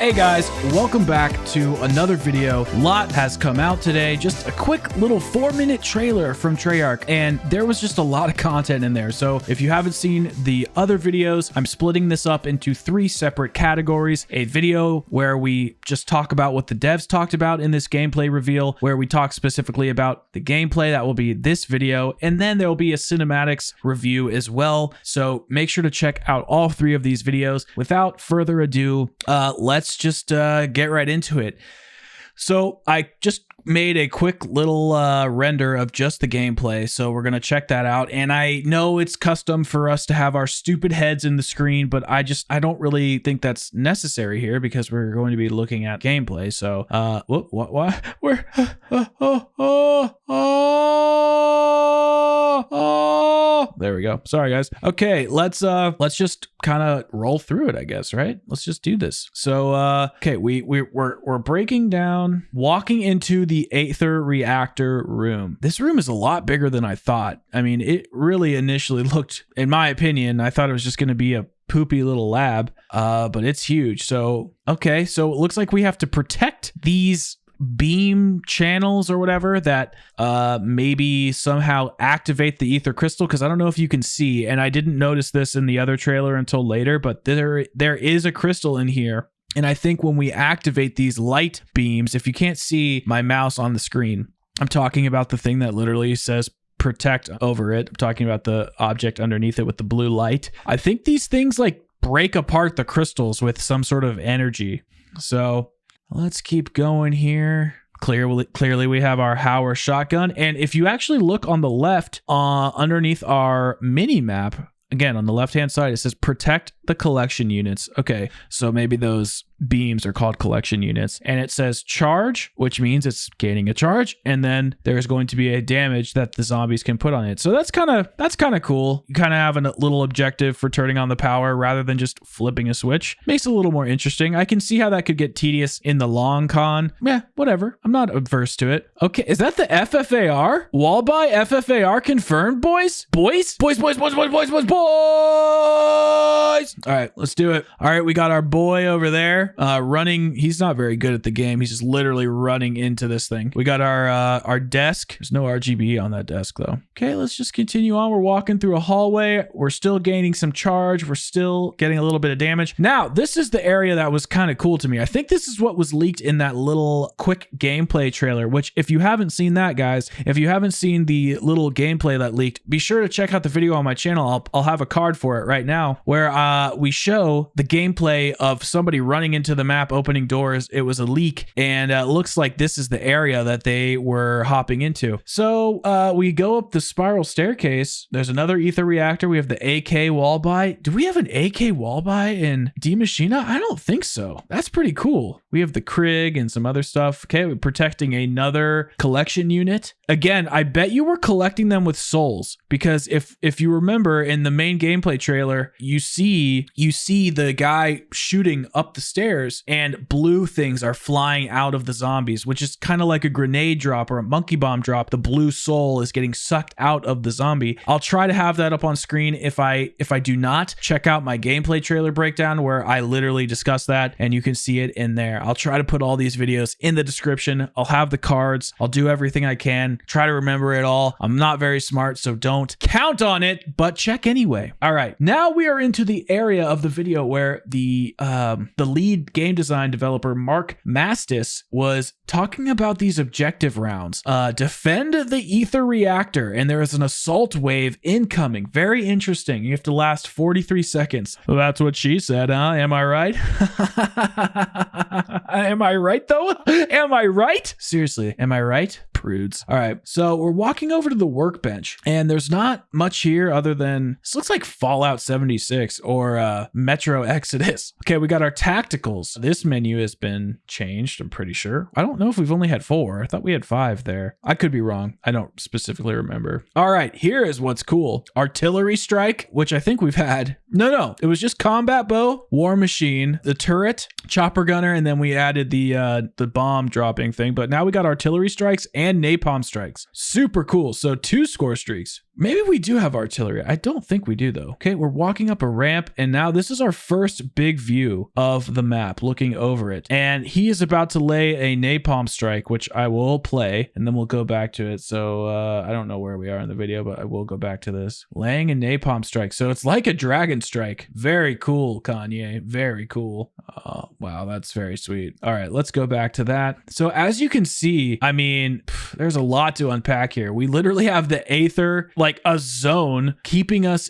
Hey guys, welcome back to another video. A lot has come out today. Just a quick little 4-minute trailer from Treyarch, and there was just a lot of content in there. So if you haven't seen the other videos, I'm splitting this up into 3 separate categories. A video where we just talk about what the devs talked about in this gameplay reveal, where we talk specifically about the gameplay. That will be this video. And then there will be a cinematics review as well. So make sure to check out all 3 of these videos. Without further ado, let's just get right into it. So I just made a quick little render of just the gameplay, so we're gonna check that out. And I know it's custom for us to have our stupid heads in the screen, but I don't really think that's necessary here because we're going to be looking at gameplay. So what where there we go. Sorry guys. Okay, let's just kind of roll through it, I guess, right? Let's just do this. So okay, we're breaking down, walking into the Aether reactor room. This room is a lot bigger than I thought. I mean, it really initially looked, in my opinion, I thought it was just going to be a poopy little lab, but it's huge. So okay, so it looks like we have to protect these beam channels or whatever that maybe somehow activate the ether crystal, because I don't know if you can see, and I didn't notice this in the other trailer until later, but there is a crystal in here. And I think when we activate these light beams, if you can't see my mouse on the screen, I'm talking about the thing that literally says protect over it. I'm talking about the object underneath it with the blue light. I think these things like break apart the crystals with some sort of energy. So let's keep going here. Clearly we have our Hauer shotgun. And if you actually look on the left, underneath our mini map, again, on the left-hand side, it says protect the collection units. Okay, so maybe those beams are called collection units. And it says charge, which means it's gaining a charge. And then there's going to be a damage that the zombies can put on it. So that's kind of cool. You kind of have a little objective for turning on the power rather than just flipping a switch. Makes it a little more interesting. I can see how that could get tedious in the long con. Yeah, whatever. I'm not averse to it. Okay, is that the FFAR? Wallby FFAR confirmed, boys? Boys? Boys. All right, let's do it. All right, we got our boy over there running. He's not very good at the game. He's just literally running into this thing. We got our desk. There's no RGB on that desk though. Okay, let's just continue on. We're walking through a hallway. We're still gaining some charge. We're still getting a little bit of damage. Now, this is the area that was kind of cool to me. I think this is what was leaked in that little quick gameplay trailer, which if you haven't seen that, guys, if you haven't seen the little gameplay that leaked, be sure to check out the video on my channel. I'll have a card for it right now where we show the gameplay of somebody running into the map, opening doors. It was a leak, and it looks like this is the area that they were hopping into. So we go up the spiral staircase. There's another ether reactor. We have the AK wallby. Do we have an AK wallby in D Machina? I don't think so. That's pretty cool. We have the Krig and some other stuff. Okay, we're protecting another collection unit. Again, I bet you were collecting them with souls, because if you remember in the main gameplay trailer, you see the guy shooting up the stairs and blue things are flying out of the zombies, which is kind of like a grenade drop or a monkey bomb drop. The blue soul is getting sucked out of the zombie. I'll try to have that up on screen. If I do not, check out my gameplay trailer breakdown where I literally discuss that, and you can see it in there. I'll try to put all these videos in the description. I'll have the cards. I'll do everything I can. Try to remember it all. I'm not very smart, so don't count on it, but check anyway. All right, now we are into the area of the video where the lead game design developer Mark Mastis was talking about these objective rounds. Defend the ether reactor, and there is an assault wave incoming. Very interesting. You have to last 43 seconds. Well, that's what she said, huh? Am I right? Am I right though? Am I right? Seriously, am I right? Prudes. All right, so we're walking over to the workbench, and there's not much here other than this looks like Fallout 76 or Metro Exodus. Okay, we got our tacticals. This menu has been changed, I'm pretty sure. I don't know if we've only had 4. I thought we had 5 there. I could be wrong. I don't specifically remember. All right, here is what's cool. Artillery strike, which I think we've had. No, it was just combat bow, war machine, the turret, chopper gunner, and then we added the bomb dropping thing, but now we got artillery strikes and napalm strikes. Super cool. So 2 score streaks. Maybe we do have artillery. I don't think we do though. Okay, we're walking up a ramp and now this is our first big view of the map, looking over it. And he is about to lay a napalm strike, which I will play and then we'll go back to it. So I don't know where we are in the video, but I will go back to this. Laying a napalm strike. So it's like a dragon strike. Very cool, Kanye. Very cool. Wow, that's very sweet. All right, let's go back to that. So as you can see, I mean, there's a lot to unpack here. We literally have the Aether, like a zone keeping us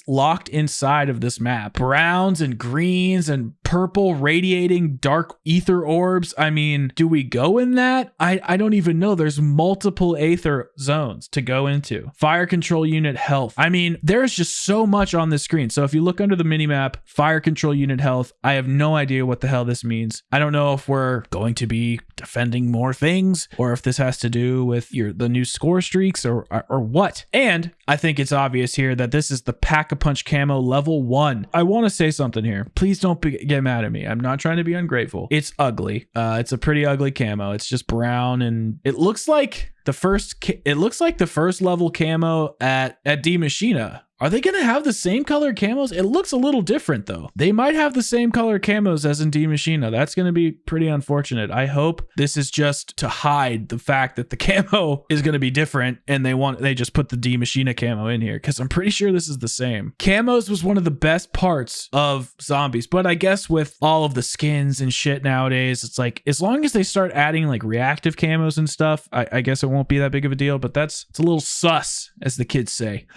locked inside of this map. Browns and greens and purple radiating dark ether orbs. I mean, do we go in that? I don't even know. There's multiple Aether zones to go into. Fire control unit health. I mean, there's just so much on this screen. So if you look under the minimap, fire control unit health, I have no idea what the hell this means. I don't know if we're going to be defending more things or if this has to do with the new score streaks or what. And I think it's obvious here that this is the Pack-a-Punch camo level 1. I want to say something here. Please don't get mad at me. I'm not trying to be ungrateful. It's ugly. It's a pretty ugly camo. It's just brown and it looks like the first level camo at D Machina. Are they going to have the same color camos? It looks a little different though. They might have the same color camos as in D Machina. That's going to be pretty unfortunate. I hope this is just to hide the fact that the camo is going to be different and they just put the D Machina camo in here because I'm pretty sure this is the same. Camos was one of the best parts of zombies, but I guess with all of the skins and shit nowadays, it's like as long as they start adding like reactive camos and stuff, I guess it won't be that big of a deal, but it's a little sus, as the kids say.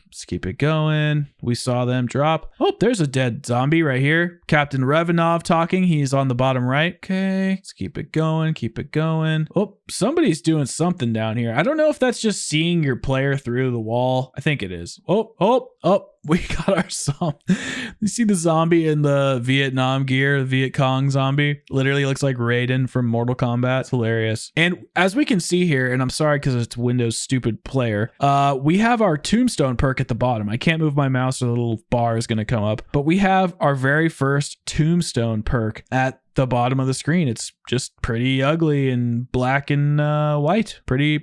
Let's keep it going. We saw them drop. Oh, there's a dead zombie right here. Captain Revanov talking. He's on the bottom right. Okay, let's keep it going. Keep it going. Oh, somebody's doing something down here. I don't know if that's just seeing your player through the wall. I think it is. Oh. We got our zombie. You see the zombie in the Vietnam gear, the Viet Cong zombie? Literally looks like Raiden from Mortal Kombat. It's hilarious. And as we can see here, and I'm sorry because it's Windows stupid player, we have our tombstone perk at the bottom. I can't move my mouse or the little bar is going to come up, but we have our very first tombstone perk at the bottom of the screen. It's just pretty ugly and black and white. Pretty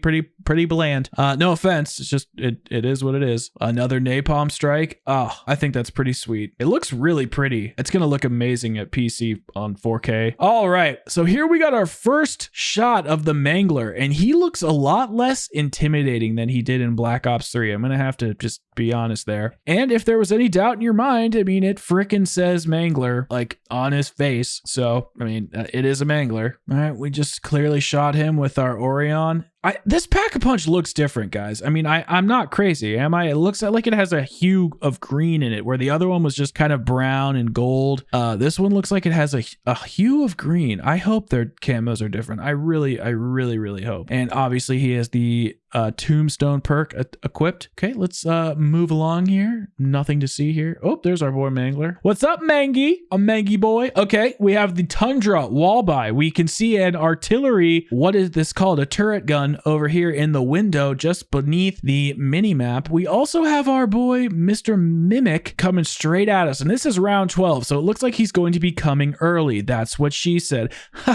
bland. No offense. It's just, it is what it is. Another napalm strike. Oh, I think that's pretty sweet. It looks really pretty. It's going to look amazing at PC on 4K. All right. So here we got our first shot of the Mangler, and he looks a lot less intimidating than he did in Black Ops 3. I'm going to have to just be honest there. And if there was any doubt in your mind, I mean, it frickin' says Mangler like on his face. So, I mean, it is a Mangler. All right. We just clearly shot him with our Orion. This Pack-a-Punch looks different, guys. I mean, I'm not crazy, am I? It looks like it has a hue of green in it, where the other one was just kind of brown and gold. This one looks like it has a hue of green. I hope their camos are different. I really hope. And obviously, he has the tombstone perk equipped. Okay, let's move along here. Nothing to see here. Oh, there's our boy Mangler. What's up, Mangy? A Mangy boy. Okay, we have the Tundra wall buy. We can see an artillery. What is this called? A turret gun over here in the window just beneath the mini map. We also have our boy Mr. Mimic coming straight at us, and this is round 12, so it looks like he's going to be coming early. That's what she said. Oh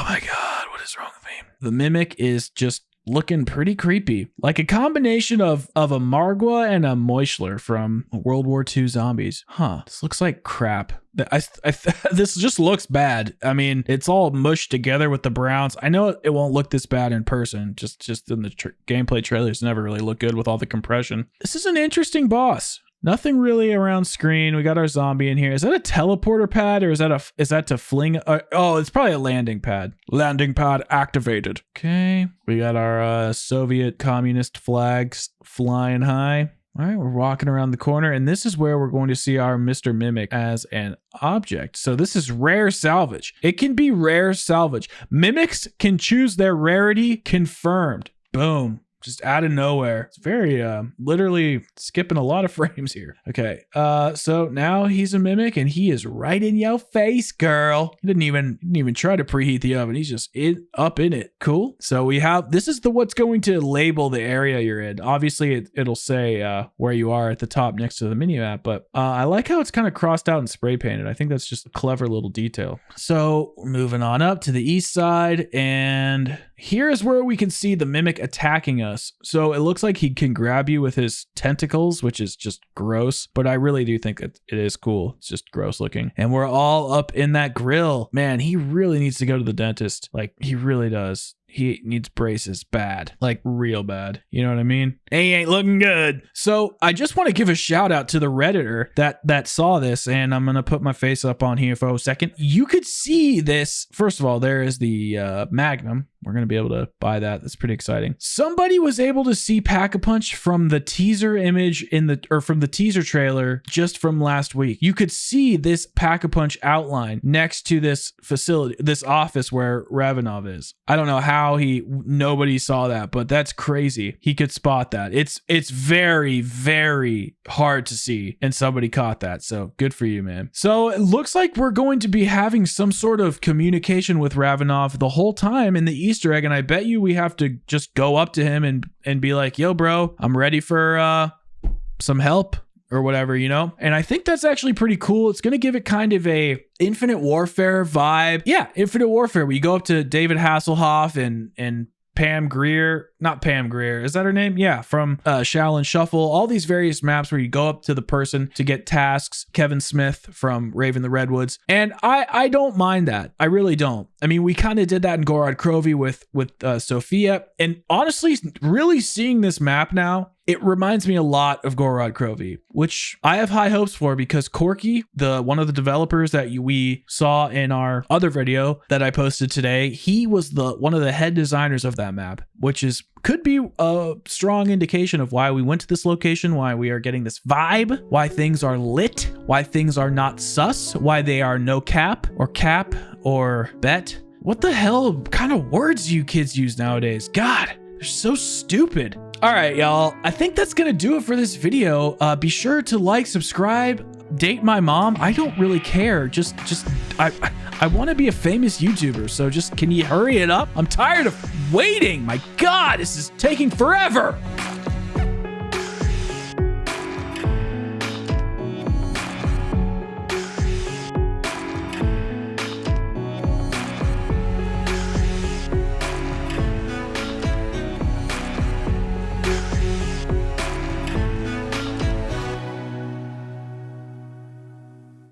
my god, what is wrong with me? The Mimic is just looking pretty creepy, like a combination of a Margwa and a Moishler from World War II zombies. Huh, this looks like crap. This just looks bad. I mean, it's all mushed together with the browns. I know it won't look this bad in person. Just in the gameplay trailers, never really look good with all the compression. This is an interesting boss. Nothing really around screen. We got our zombie in here. Is that a teleporter pad or is that to fling? Oh, it's probably a landing pad. Landing pad activated. Okay. We got our Soviet communist flags flying high. All right, we're walking around the corner, and this is where we're going to see our Mr. Mimic as an object. So this is rare salvage. It can be rare salvage. Mimics can choose their rarity confirmed. Boom. just out of nowhere. It's very literally skipping a lot of frames here. Okay, so now he's a mimic and he is right in your face, girl. He didn't even try to preheat the oven. He's just up in it. Cool. So we have, this is what's going to label the area you're in. Obviously it'll say where you are at the top next to the menu map, but I like how it's kind of crossed out and spray painted. I think that's just a clever little detail. So we're moving on up to the east side, and here's where we can see the mimic attacking us. So it looks like he can grab you with his tentacles, which is just gross, but I really do think that it is cool. It's just gross looking. And we're all up in that grill. Man, he really needs to go to the dentist. Like, he really does. He needs braces bad, like real bad. You know what I mean? He ain't looking good. So I just want to give a shout out to the Redditor that saw this, and I'm going to put my face up on here for a second. You could see this. First of all, there is the Magnum. We're going to be able to buy that. That's pretty exciting. Somebody was able to see Pack-a-Punch from the teaser image from the teaser trailer just from last week. You could see this Pack-a-Punch outline next to this facility, this office where Ravenov is. I don't know how nobody saw that, but that's crazy. He could spot that. It's very, very hard to see, and somebody caught that. So good for you, man. So it looks like we're going to be having some sort of communication with Ravenov the whole time in the Easter egg, and I bet you we have to just go up to him and be like, yo, bro, I'm ready for some help or whatever, you know? And I think that's actually pretty cool. It's going to give it kind of a Infinite Warfare vibe. Yeah, Infinite Warfare, where you go up to David Hasselhoff and Pam Grier, not Pam Grier, is that her name? Yeah, from Shaolin Shuffle, all these various maps where you go up to the person to get tasks. Kevin Smith from Raven the Redwoods. And I don't mind that. I really don't. I mean, we kind of did that in Gorod Krovi with Sophia. And honestly, really seeing this map now, it reminds me a lot of Gorod Krovi, which I have high hopes for, because Corky, one of the developers that we saw in our other video that I posted today, he was one of the head designers of that map, which could be a strong indication of why we went to this location, why we are getting this vibe, why things are lit, why things are not sus, why they are no cap or bet. What the hell kind of words do you kids use nowadays? God, they're so stupid. All right, y'all. I think that's going to do it for this video. Be sure to like, subscribe, date my mom. I don't really care. I want to be a famous YouTuber. So can you hurry it up? I'm tired of waiting. My God, this is taking forever.